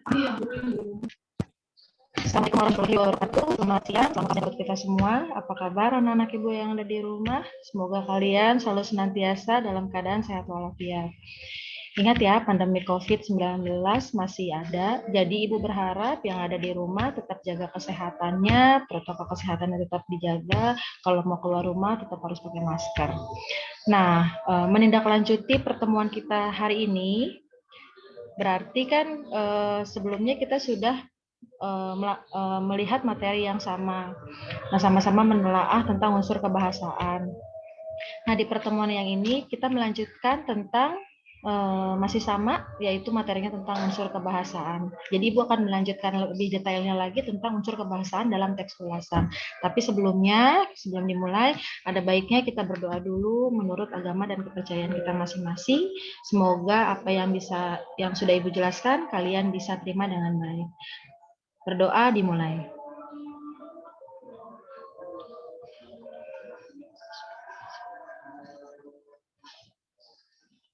Assalamualaikum warahmatullahi wabarakatuh. Selamat siang, selamat siang buat kita semua. Apa kabar anak-anak ibu yang ada di rumah? Semoga kalian selalu senantiasa dalam keadaan sehat walafiat. Ingat ya, pandemi COVID-19 masih ada, jadi ibu berharap yang ada di rumah tetap jaga kesehatannya, protokol kesehatannya tetap dijaga, kalau mau keluar rumah tetap harus pakai masker. Nah, menindaklanjuti pertemuan kita hari ini, berarti kan sebelumnya kita sudah melihat materi yang sama. Nah, sama-sama menelaah tentang unsur kebahasaan. Nah, di pertemuan yang ini kita melanjutkan tentang masih sama, yaitu materinya tentang unsur kebahasaan. Jadi Ibu akan melanjutkan lebih detailnya lagi tentang unsur kebahasaan dalam teks ulasan. Tapi sebelumnya, sebelum dimulai, ada baiknya kita berdoa dulu menurut agama dan kepercayaan kita masing-masing. Semoga apa yang sudah Ibu jelaskan, kalian bisa terima dengan baik. Berdoa dimulai.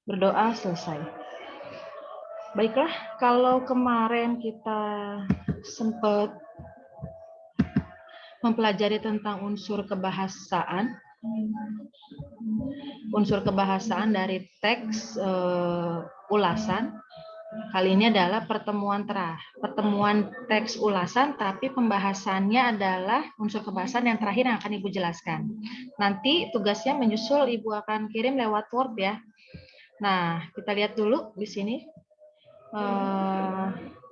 Berdoa selesai. Baiklah, kalau kemarin kita sempat mempelajari tentang unsur kebahasaan dari teks ulasan, kali ini adalah pertemuan teks ulasan, tapi pembahasannya adalah unsur kebahasaan yang terakhir yang akan Ibu jelaskan. Nanti tugasnya menyusul, Ibu akan kirim lewat Word ya. Nah, kita lihat dulu di sini.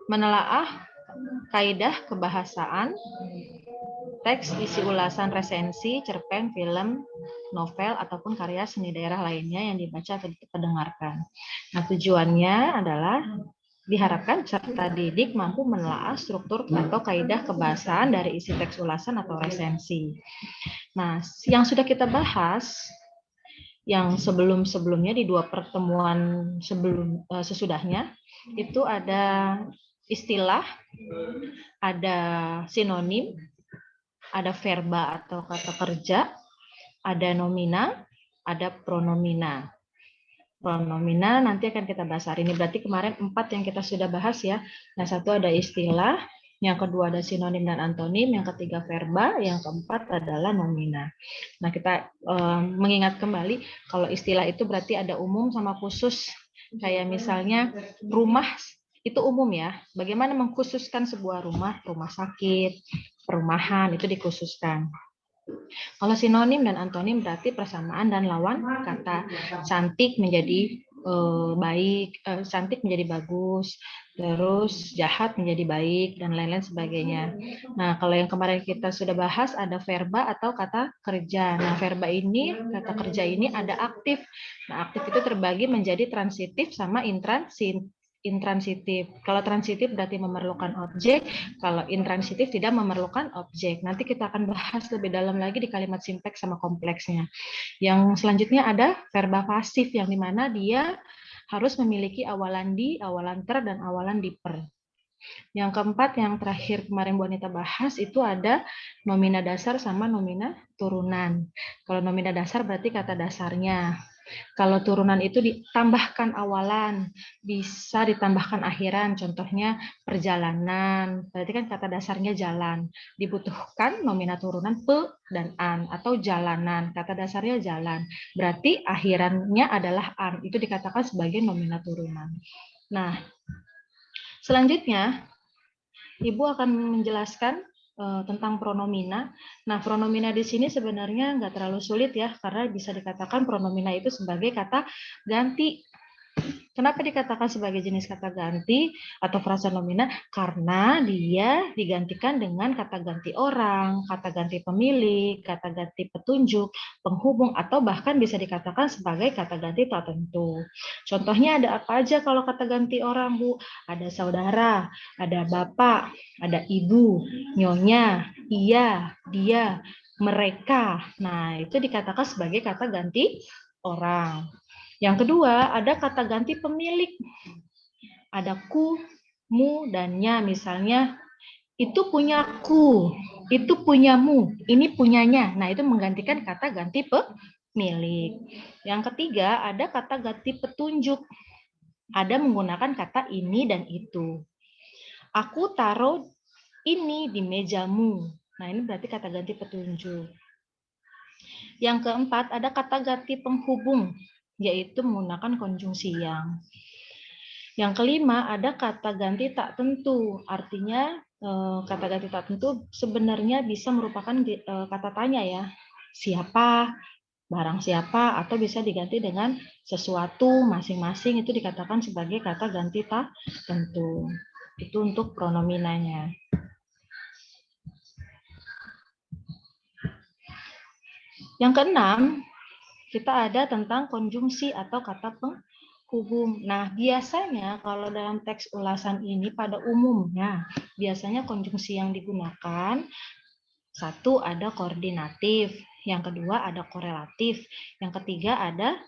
Menelaah kaidah kebahasaan, teks isi ulasan resensi, cerpen, film, novel, ataupun karya seni daerah lainnya yang dibaca atau didengarkan. Nah, tujuannya adalah diharapkan peserta didik mampu menelaah struktur atau kaidah kebahasaan dari isi teks ulasan atau resensi. Nah, yang sudah kita bahas, yang sebelumnya di dua pertemuan sesudahnya, itu ada istilah, ada sinonim, ada verba atau kata kerja, ada nomina, ada pronomina. Pronomina nanti akan kita bahas hari ini. Berarti kemarin 4 yang kita sudah bahas ya. Yang satu ada istilah, yang kedua ada sinonim dan antonim, yang ketiga verba, yang keempat adalah nomina. Nah, kita mengingat kembali kalau istilah itu berarti ada umum sama khusus. Kayak misalnya rumah itu umum ya. Bagaimana mengkhususkan sebuah rumah sakit, perumahan itu dikhususkan. Kalau sinonim dan antonim berarti persamaan dan lawan kata. Cantik menjadi baik, cantik menjadi bagus, terus jahat menjadi baik, dan lain-lain sebagainya. Nah, kalau yang kemarin kita sudah bahas ada verba atau kata kerja. Nah, verba ini, kata kerja ini ada aktif. Nah, aktif itu terbagi menjadi transitif sama intransitif. Kalau transitif berarti memerlukan objek, kalau intransitif tidak memerlukan objek. Nanti kita akan bahas lebih dalam lagi di kalimat simpeks sama kompleksnya. Yang selanjutnya ada verba pasif, yang dimana dia harus memiliki awalan di, awalan ter, dan awalan diper. Yang keempat, yang terakhir kemarin Bu Anita bahas, itu ada nomina dasar sama nomina turunan. Kalau nomina dasar berarti kata dasarnya. Kalau turunan itu ditambahkan awalan, bisa ditambahkan akhiran, contohnya perjalanan, berarti kan kata dasarnya jalan. Dibutuhkan nomina turunan pe dan an, atau jalanan, kata dasarnya jalan. Berarti akhirannya adalah an, itu dikatakan sebagai nomina turunan. Nah, selanjutnya Ibu akan menjelaskan tentang pronomina. Nah, pronomina di sini sebenarnya nggak terlalu sulit ya, karena bisa dikatakan pronomina itu sebagai kata ganti. Kenapa dikatakan sebagai jenis kata ganti atau frasa nomina? Karena dia digantikan dengan kata ganti orang, kata ganti pemilik, kata ganti petunjuk, penghubung, atau bahkan bisa dikatakan sebagai kata ganti tak tentu. Contohnya ada apa aja kalau kata ganti orang, Bu? Ada saudara, ada bapak, ada ibu, nyonya, iya, dia, mereka. Nah, itu dikatakan sebagai kata ganti orang. Yang kedua, ada kata ganti pemilik. Ada ku, mu, dan nya. Misalnya, itu punyaku, itu punyamu, ini punyanya. Nah, itu menggantikan kata ganti pemilik. Yang ketiga, ada kata ganti petunjuk. Ada menggunakan kata ini dan itu. Aku taruh ini di mejamu. Nah, ini berarti kata ganti petunjuk. Yang keempat, ada kata ganti penghubung, yaitu menggunakan konjungsi yang. Yang kelima, ada kata ganti tak tentu. Artinya, kata ganti tak tentu sebenarnya bisa merupakan kata tanya ya. Siapa, barang siapa, atau bisa diganti dengan sesuatu, masing-masing itu dikatakan sebagai kata ganti tak tentu. Itu untuk pronominanya. Yang keenam, kita ada tentang konjungsi atau kata penghubung. Nah, biasanya kalau dalam teks ulasan ini pada umumnya, biasanya konjungsi yang digunakan, satu ada koordinatif, yang kedua ada korelatif, yang ketiga ada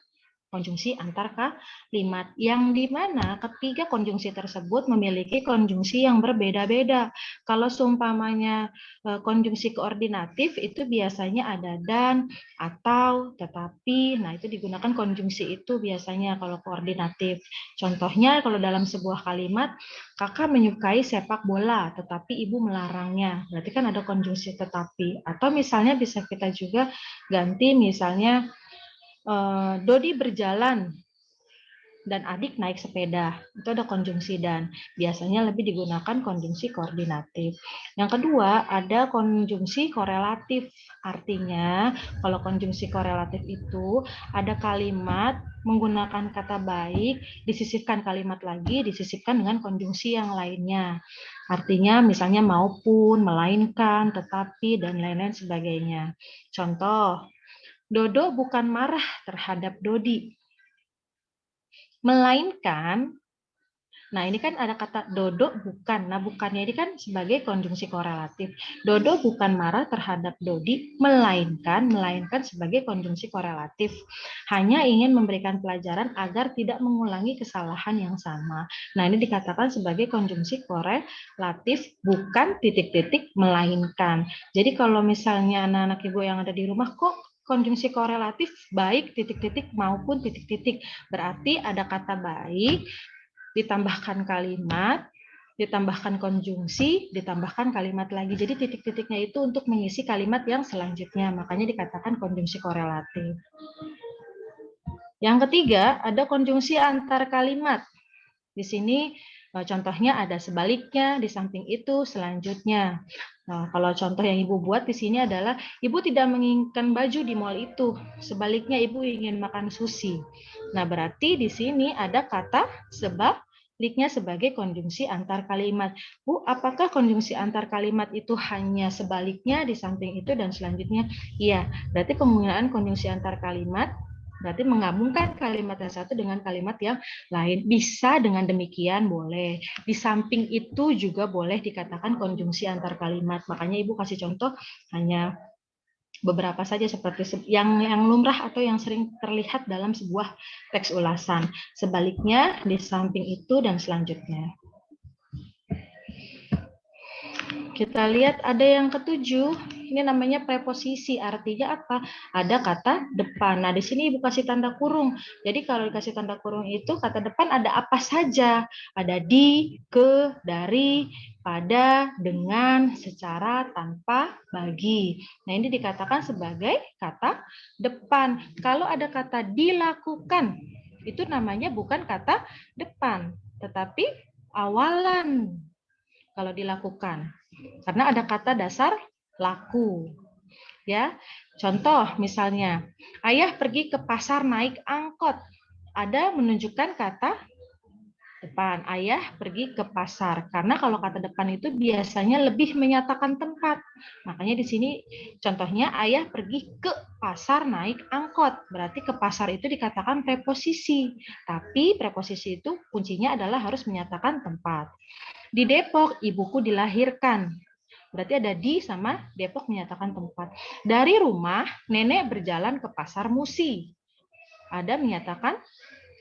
konjungsi antar kalimat, yang dimana ketiga konjungsi tersebut memiliki konjungsi yang berbeda-beda. Kalau seumpamanya konjungsi koordinatif itu biasanya ada dan, atau, tetapi. Nah, itu digunakan konjungsi itu biasanya kalau koordinatif. Contohnya kalau dalam sebuah kalimat, kakak menyukai sepak bola, tetapi ibu melarangnya. Berarti kan ada konjungsi tetapi. Atau misalnya bisa kita juga ganti misalnya Dodi berjalan dan adik naik sepeda. Itu ada konjungsi dan. Biasanya lebih digunakan konjungsi koordinatif. Yang kedua, ada konjungsi korelatif. Artinya, kalau konjungsi korelatif itu ada kalimat menggunakan kata baik, disisipkan kalimat lagi, disisipkan dengan konjungsi yang lainnya. Artinya misalnya maupun, melainkan, tetapi, dan lain-lain sebagainya. Contoh, Dodo bukan marah terhadap Dodi, melainkan, nah ini kan ada kata Dodo bukan, nah bukannya ini kan sebagai konjungsi korelatif. Dodo bukan marah terhadap Dodi, melainkan sebagai konjungsi korelatif. Hanya ingin memberikan pelajaran agar tidak mengulangi kesalahan yang sama. Nah ini dikatakan sebagai konjungsi korelatif, bukan titik-titik, melainkan. Jadi kalau misalnya anak-anak ibu yang ada di rumah, kok konjungsi korelatif baik titik-titik maupun titik-titik, berarti ada kata baik ditambahkan kalimat, ditambahkan konjungsi, ditambahkan kalimat lagi. Jadi titik-titiknya itu untuk mengisi kalimat yang selanjutnya, makanya dikatakan konjungsi korelatif. Yang ketiga, ada konjungsi antar kalimat. Di sini contohnya ada sebaliknya, di samping itu selanjutnya. Nah, kalau contoh yang Ibu buat di sini adalah Ibu tidak menginginkan baju di mall itu, sebaliknya Ibu ingin makan sushi. Nah, berarti di sini ada kata sebaliknya sebagai konjungsi antar kalimat. Bu, apakah konjungsi antar kalimat itu hanya sebaliknya, di samping itu, dan selanjutnya? Iya, berarti penggunaan konjungsi antar kalimat berarti menggabungkan kalimat yang satu dengan kalimat yang lain. Bisa dengan demikian boleh. Di samping itu juga boleh dikatakan konjungsi antar kalimat. Makanya Ibu kasih contoh hanya beberapa saja seperti yang lumrah atau yang sering terlihat dalam sebuah teks ulasan. Sebaliknya, di samping itu, dan selanjutnya. Kita lihat ada yang ketujuh, ini namanya preposisi. Artinya apa? Ada kata depan. Nah, di sini Ibu kasih tanda kurung. Jadi kalau dikasih tanda kurung itu kata depan ada apa saja? Ada di, ke, dari, pada, dengan, secara, tanpa, bagi. Nah, ini dikatakan sebagai kata depan. Kalau ada kata dilakukan, itu namanya bukan kata depan, tetapi awalan kalau dilakukan. Karena ada kata dasar laku. Ya. Contoh misalnya, ayah pergi ke pasar naik angkot. Ada menunjukkan kata depan. Ayah pergi ke pasar. Karena kalau kata depan itu biasanya lebih menyatakan tempat. Makanya di sini contohnya ayah pergi ke pasar naik angkot. Berarti ke pasar itu dikatakan preposisi. Tapi preposisi itu kuncinya adalah harus menyatakan tempat. Di Depok, ibuku dilahirkan. Berarti ada di sama Depok menyatakan tempat. Dari rumah, nenek berjalan ke pasar Musi. Ada menyatakan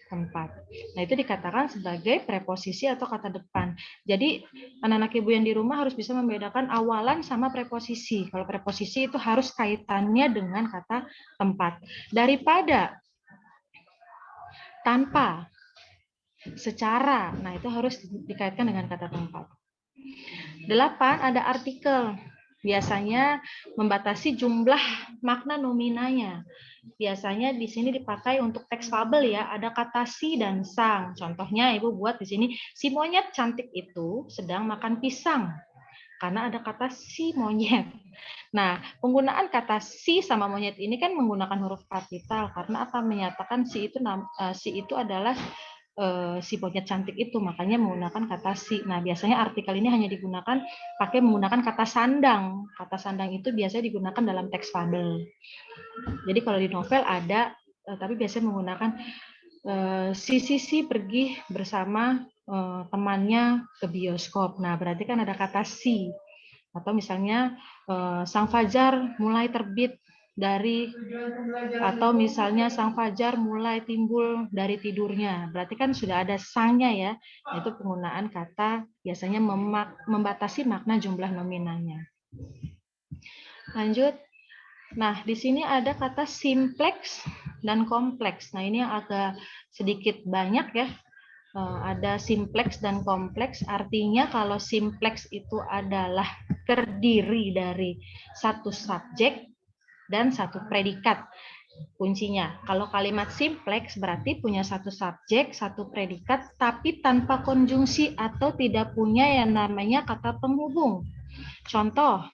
tempat. Nah, itu dikatakan sebagai preposisi atau kata depan. Jadi, anak-anak ibu yang di rumah harus bisa membedakan awalan sama preposisi. Kalau preposisi itu harus kaitannya dengan kata tempat. Daripada, tanpa, secara. Nah, itu harus dikaitkan dengan kata tempat. 8, ada artikel. Biasanya membatasi jumlah makna nominanya. Biasanya di sini dipakai untuk teks fabel ya, ada kata si dan sang. Contohnya Ibu buat di sini, si monyet cantik itu sedang makan pisang. Karena ada kata si monyet. Nah, penggunaan kata si sama monyet ini kan menggunakan huruf kapital karena apa? Menyatakan si itu adalah si monyet cantik itu, makanya menggunakan kata si. Nah, biasanya artikel ini hanya digunakan menggunakan kata sandang. Kata sandang itu biasanya digunakan dalam teks fabel. Jadi kalau di novel ada, tapi biasanya menggunakan si pergi bersama temannya ke bioskop. Nah, berarti kan ada kata si. Atau misalnya sang fajar mulai terbit atau misalnya sang fajar mulai timbul dari tidurnya. Berarti kan sudah ada sangnya ya. Itu penggunaan kata biasanya membatasi makna jumlah nominalnya. Lanjut. Nah, di sini ada kata simplex dan kompleks. Nah, ini yang agak sedikit banyak ya. Ada simplex dan kompleks. Artinya kalau simplex itu adalah terdiri dari satu subjek dan satu predikat. Kuncinya, kalau kalimat simplex berarti punya satu subjek, satu predikat, tapi tanpa konjungsi atau tidak punya yang namanya kata penghubung. Contoh,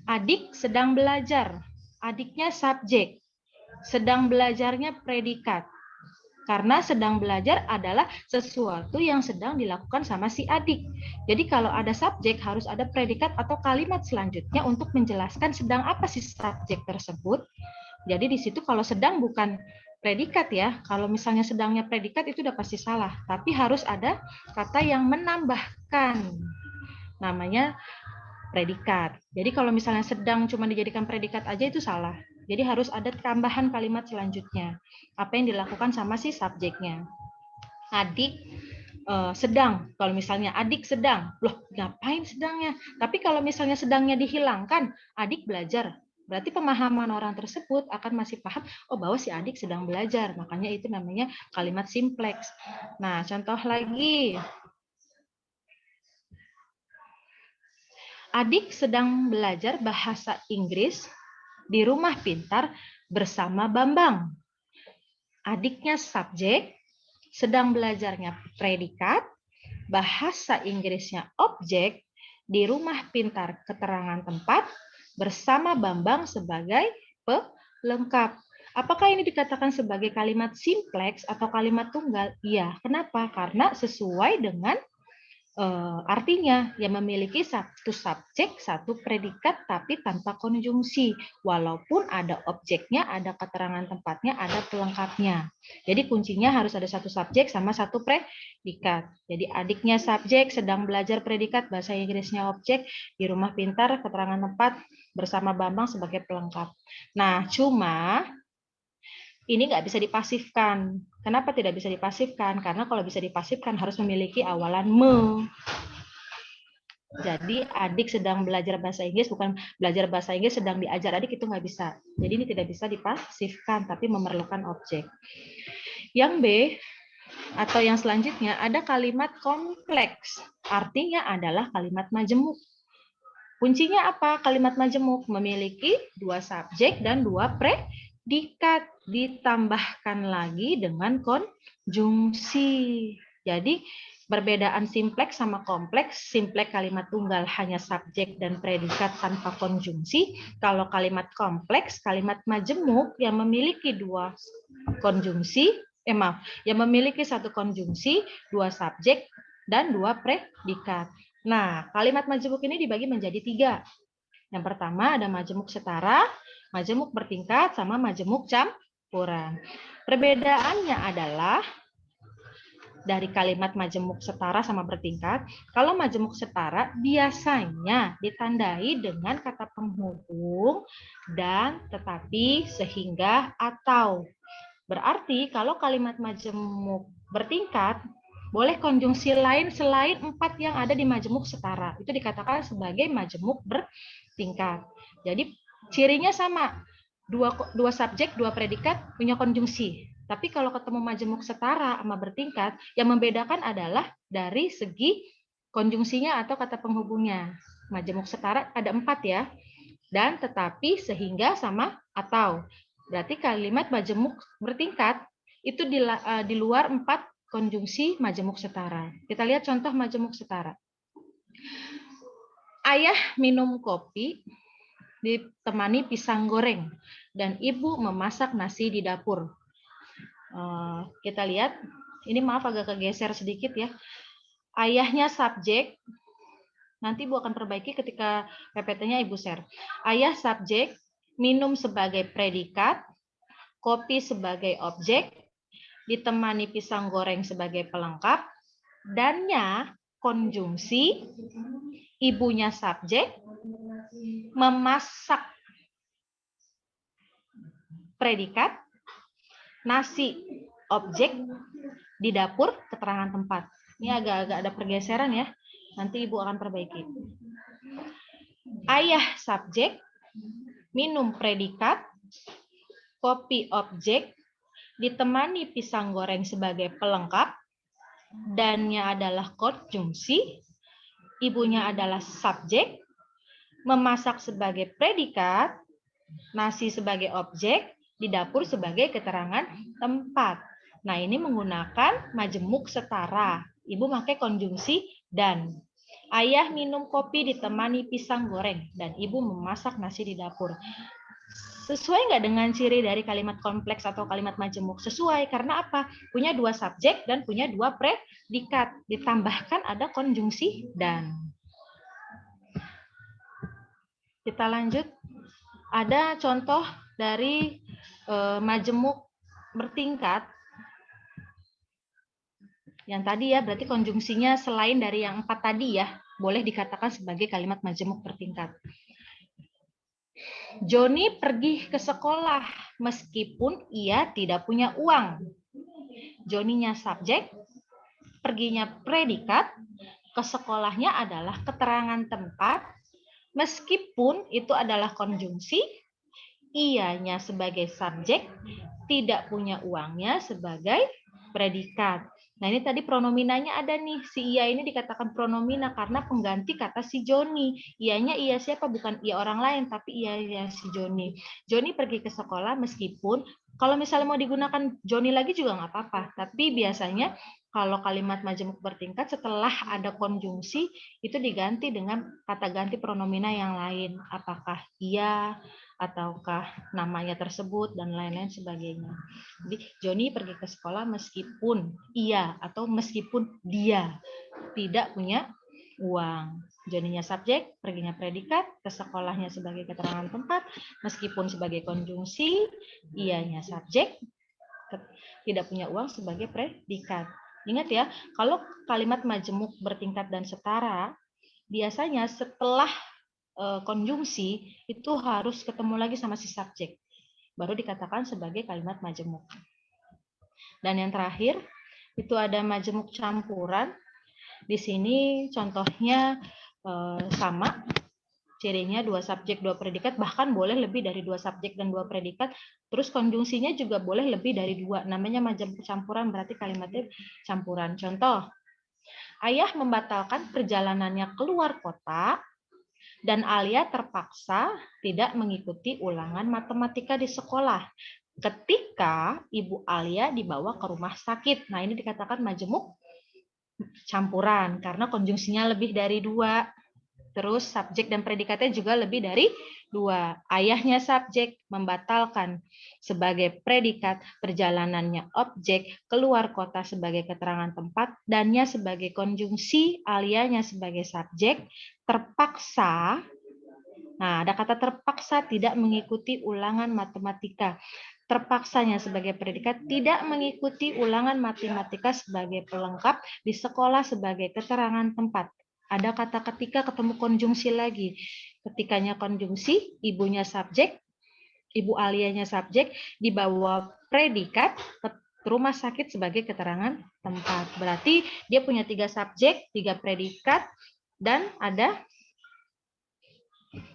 adik sedang belajar. Adiknya subjek, sedang belajarnya predikat. Karena sedang belajar adalah sesuatu yang sedang dilakukan sama si adik. Jadi kalau ada subjek harus ada predikat atau kalimat selanjutnya untuk menjelaskan sedang apa si subjek tersebut. Jadi di situ kalau sedang bukan predikat ya, kalau misalnya sedangnya predikat itu udah pasti salah. Tapi harus ada kata yang menambahkan. Namanya predikat. Jadi kalau misalnya sedang cuma dijadikan predikat aja itu salah. Jadi harus ada tambahan kalimat selanjutnya. Apa yang dilakukan sama si subjeknya. Adik sedang. Kalau misalnya adik sedang, loh ngapain sedangnya? Tapi kalau misalnya sedangnya dihilangkan, adik belajar. Berarti pemahaman orang tersebut akan masih paham, oh bahwa si adik sedang belajar. Makanya itu namanya kalimat simplex. Nah, contoh lagi. Adik sedang belajar bahasa Inggris di rumah pintar bersama Bambang. Adiknya subjek, sedang belajarnya predikat, bahasa Inggrisnya objek, di rumah pintar keterangan tempat, bersama Bambang sebagai pelengkap. Apakah ini dikatakan sebagai kalimat simplex atau kalimat tunggal? Iya. Kenapa? Karena sesuai dengan artinya yang memiliki satu subjek, satu predikat, tapi tanpa konjungsi. Walaupun ada objeknya, ada keterangan tempatnya, ada pelengkapnya. Jadi kuncinya harus ada satu subjek sama satu predikat. Jadi adiknya subjek, sedang belajar predikat, bahasa Inggrisnya objek, di rumah pintar, keterangan tempat, bersama Bambang sebagai pelengkap. Nah, cuma ini nggak bisa dipasifkan. Kenapa tidak bisa dipasifkan? Karena kalau bisa dipasifkan harus memiliki awalan me. Jadi adik sedang belajar bahasa Inggris, bukan belajar bahasa Inggris sedang diajar adik, itu nggak bisa. Jadi ini tidak bisa dipasifkan, tapi memerlukan objek. Yang B, atau yang selanjutnya, ada kalimat kompleks. Artinya adalah kalimat majemuk. Kuncinya apa? Kalimat majemuk memiliki dua subjek dan dua predikat, ditambahkan lagi dengan konjungsi. Jadi perbedaan simplex sama kompleks, simplex kalimat tunggal hanya subjek dan predikat tanpa konjungsi. Kalau kalimat kompleks, kalimat majemuk yang memiliki dua konjungsi, yang memiliki satu konjungsi, dua subjek, dan dua predikat. Nah, kalimat majemuk ini dibagi menjadi 3. Yang pertama ada majemuk setara, majemuk bertingkat, sama majemuk campuran. Perbedaannya adalah dari kalimat majemuk setara sama bertingkat, kalau majemuk setara biasanya ditandai dengan kata penghubung dan, tetapi, sehingga, atau. Berarti kalau kalimat majemuk bertingkat, boleh konjungsi lain selain 4 yang ada di majemuk setara. Itu dikatakan sebagai majemuk bertingkat. Jadi cirinya sama. Dua subjek, dua predikat punya konjungsi. Tapi kalau ketemu majemuk setara sama bertingkat, yang membedakan adalah dari segi konjungsinya atau kata penghubungnya. Majemuk setara ada 4 ya. Dan tetapi, sehingga, sama, atau. Berarti kalimat majemuk bertingkat itu di luar 4 konjungsi majemuk setara. Kita lihat contoh majemuk setara. Ayah minum kopi ditemani pisang goreng dan ibu memasak nasi di dapur. Kita lihat, ini maaf agak kegeser sedikit ya. Ayahnya subjek, nanti Ibu akan perbaiki ketika PPT-nya Ibu share. Ayah subjek, minum sebagai predikat, kopi sebagai objek, ditemani pisang goreng sebagai pelengkap, dannya konjungsi, ibunya subjek, memasak predikat, nasi objek, di dapur keterangan tempat. Ini agak-agak ada pergeseran ya. Nanti Ibu akan perbaiki. Ayah subjek, minum predikat, kopi objek, ditemani pisang goreng sebagai pelengkap, dannya adalah konjungsi, ibunya adalah subjek, memasak sebagai predikat, nasi sebagai objek, di dapur sebagai keterangan tempat. Nah, ini menggunakan majemuk setara. Ibu pakai konjungsi dan. Ayah minum kopi ditemani pisang goreng dan ibu memasak nasi di dapur. Sesuai nggak dengan ciri dari kalimat kompleks atau kalimat majemuk? Sesuai, karena apa? Punya 2 subjek dan punya 2 predikat. Ditambahkan ada konjungsi dan. Kita lanjut. Ada contoh dari majemuk bertingkat. Yang tadi ya, berarti konjungsinya selain dari yang 4 tadi ya, boleh dikatakan sebagai kalimat majemuk bertingkat. Joni pergi ke sekolah meskipun ia tidak punya uang. Joninya subjek, perginya predikat, ke sekolahnya adalah keterangan tempat, meskipun itu adalah konjungsi, ianya sebagai subjek, tidak punya uangnya sebagai predikat. Nah, ini tadi pronominanya ada nih. Si ia ini dikatakan pronomina karena pengganti kata si Joni. Ianya ia siapa? Bukan ia orang lain, tapi ia si Joni. Joni pergi ke sekolah meskipun, kalau misalnya mau digunakan Joni lagi juga nggak apa-apa. Tapi biasanya kalau kalimat majemuk bertingkat setelah ada konjungsi, itu diganti dengan kata ganti pronomina yang lain. Apakah ia, ataukah namanya tersebut, dan lain-lain sebagainya. Jadi Joni pergi ke sekolah meskipun ia atau meskipun dia tidak punya uang. Joninya subjek, perginya predikat, ke sekolahnya sebagai keterangan tempat, meskipun sebagai konjungsi, ianya subjek, tidak punya uang sebagai predikat. Ingat ya, kalau kalimat majemuk bertingkat dan setara, biasanya setelah konjungsi itu harus ketemu lagi sama si subjek, baru dikatakan sebagai kalimat majemuk. Dan yang terakhir itu ada majemuk campuran. Di sini contohnya sama, cirinya 2 subjek 2 predikat, bahkan boleh lebih dari 2 subjek dan 2 predikat. Terus konjungsinya juga boleh lebih dari 2. Namanya majemuk campuran, berarti kalimatnya campuran. Contoh, ayah membatalkan perjalanannya keluar kota dan Alia terpaksa tidak mengikuti ulangan matematika di sekolah ketika Ibu Alia dibawa ke rumah sakit. Nah, ini dikatakan majemuk campuran karena konjungsinya lebih dari 2. Terus subjek dan predikatnya juga lebih dari 2. Ayahnya subjek, membatalkan sebagai predikat, perjalanannya objek, keluar kota sebagai keterangan tempat, dannya sebagai konjungsi, alianya sebagai subjek, terpaksa. Nah, ada kata terpaksa tidak mengikuti ulangan matematika. Terpaksanya sebagai predikat, tidak mengikuti ulangan matematika sebagai pelengkap di sekolah sebagai keterangan tempat. Ada kata ketika ketemu konjungsi lagi. Ketikanya konjungsi, ibunya subjek, ibu alianya subjek, dibawa predikat ke rumah sakit sebagai keterangan tempat. Berarti dia punya 3 subjek, 3 predikat, dan ada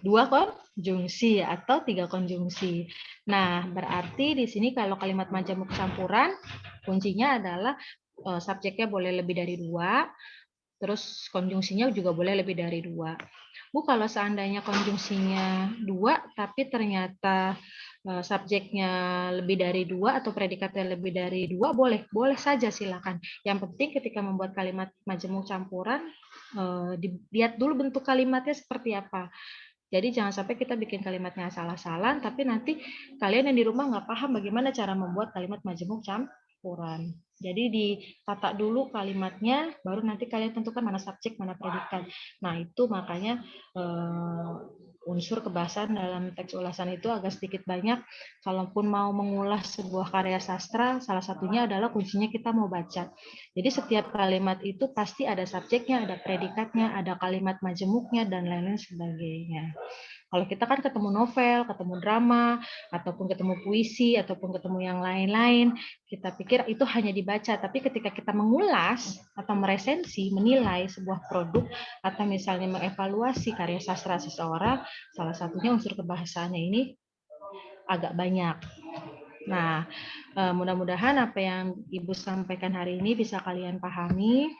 2 konjungsi atau 3 konjungsi. Nah, berarti di sini kalau kalimat majemuk campuran, kuncinya adalah subjeknya boleh lebih dari 2, Terus konjungsinya juga boleh lebih dari 2. Bu, kalau seandainya konjungsinya 2, tapi ternyata subjeknya lebih dari 2 atau predikatnya lebih dari 2, boleh saja silakan. Yang penting ketika membuat kalimat majemuk campuran, dilihat dulu bentuk kalimatnya seperti apa. Jadi jangan sampai kita bikin kalimatnya asal-asalan, tapi nanti kalian yang di rumah nggak paham bagaimana cara membuat kalimat majemuk campuran. Jadi ditata dulu kalimatnya, baru nanti kalian tentukan mana subjek, mana predikat. Nah itu makanya unsur kebahasaan dalam teks ulasan itu agak sedikit banyak. Kalaupun mau mengulas sebuah karya sastra, salah satunya adalah kuncinya kita mau baca. Jadi setiap kalimat itu pasti ada subjeknya, ada predikatnya, ada kalimat majemuknya, dan lain-lain sebagainya. Kalau kita kan ketemu novel, ketemu drama, ataupun ketemu puisi, ataupun ketemu yang lain-lain, kita pikir itu hanya dibaca. Tapi ketika kita mengulas atau meresensi, menilai sebuah produk, atau misalnya mengevaluasi karya sastra seseorang, salah satunya unsur kebahasaannya ini agak banyak. Nah, mudah-mudahan apa yang Ibu sampaikan hari ini bisa kalian pahami.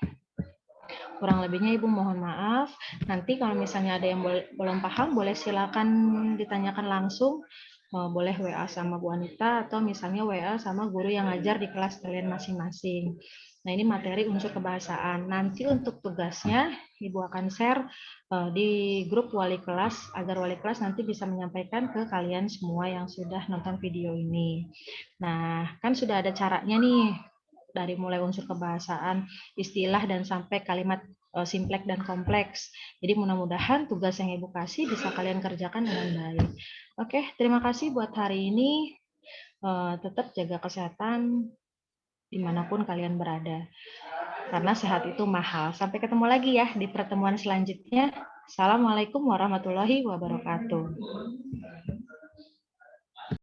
Kurang lebihnya Ibu mohon maaf. Nanti kalau misalnya ada yang belum paham, boleh silakan ditanyakan langsung. Boleh WA sama Bu Anita atau misalnya WA sama guru yang ngajar di kelas kalian masing-masing. Nah, ini materi unsur kebahasaan. Nanti untuk tugasnya Ibu akan share di grup wali kelas agar wali kelas nanti bisa menyampaikan ke kalian semua yang sudah nonton video ini. Nah, kan sudah ada caranya nih dari mulai unsur kebahasaan, istilah, dan sampai kalimat simpleks dan kompleks. Jadi mudah-mudahan tugas yang Ibu kasih bisa kalian kerjakan dengan baik. Oke, terima kasih buat hari ini. Tetap jaga kesehatan dimanapun kalian berada. Karena sehat itu mahal. Sampai ketemu lagi ya di pertemuan selanjutnya. Assalamualaikum warahmatullahi wabarakatuh.